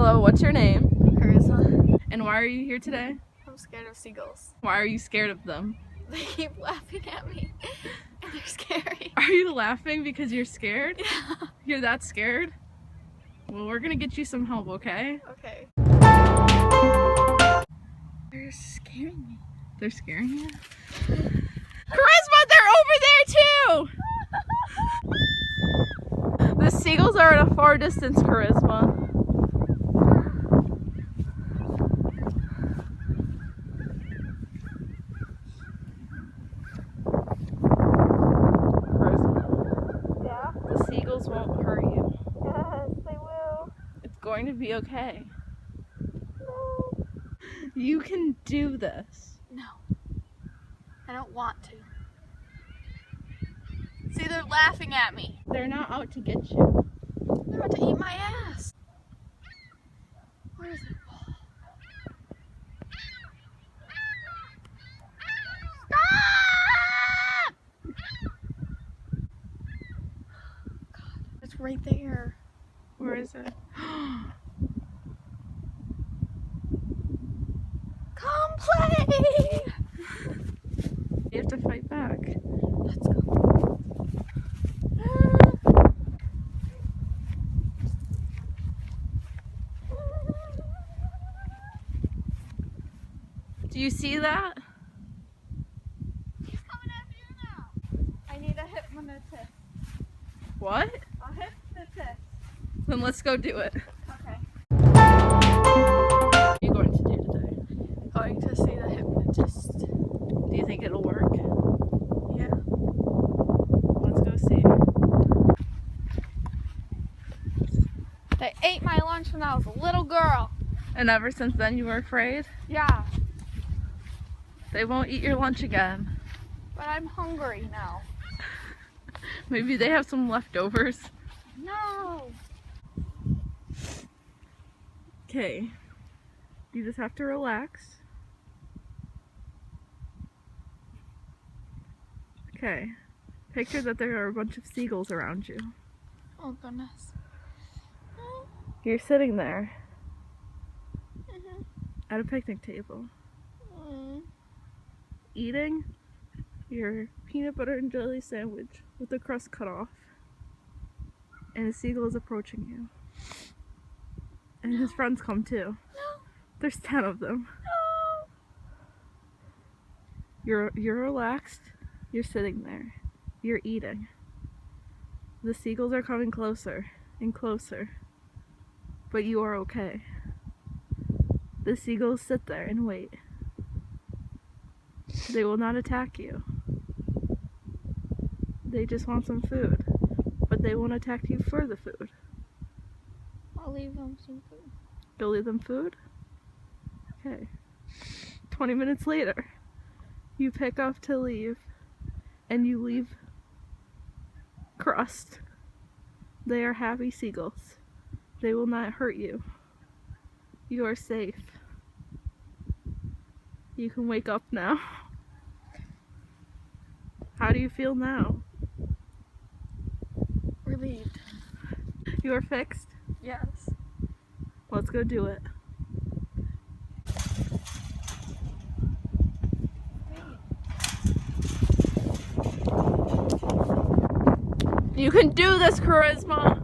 Hello, what's your name? Charisma. And why are you here today? I'm scared of seagulls. Why are you scared of them? They keep laughing at me and they're scary. Are you laughing because you're scared? Yeah. You're that scared? Well, we're gonna get you some help, okay? Okay. They're scaring me. They're scaring you? Charisma, they're over there too! The seagulls are at a far distance, Charisma. Yeah? The seagulls won't hurt you. Yes, they will. It's going to be okay. No. You can do this. No. I don't want to. See, they're laughing at me. They're not out to get you. They're about to eat my ass. Where is it? Stop! God, it's right there. Where is it? Come play! You have to fight back. Let's go. Do you see that? He's coming after you now. I need a hypnotist. What? A hypnotist. Then let's go do it. Okay. What are you going to do today? Going to see the hypnotist. Do you think it'll work? Yeah. Let's go see. They ate my lunch when I was a little girl. And ever since then you were afraid? Yeah. They won't eat your lunch again. But I'm hungry now. Maybe they have some leftovers. No. Okay. You just have to relax. Okay. Picture that there are a bunch of seagulls around you. Oh goodness. You're sitting there Mhm. at a picnic table, Mm. eating your peanut butter and jelly sandwich with the crust cut off. And a seagull is approaching you. And his friends come too. No. There's 10 of them. No. You're relaxed. You're sitting there. You're eating. The seagulls are coming closer and closer. But you are okay. The seagulls sit there and wait. They will not attack you. They just want some food. But they won't attack you for the food. I'll leave them some food. You'll leave them food? Okay. 20 minutes later, you pick up to leave. And you leave crust. They are happy seagulls. They will not hurt you. You are safe. You can wake up now. How do you feel now? Relieved. You are fixed? Yes. Let's go do it. You can do this, Charisma!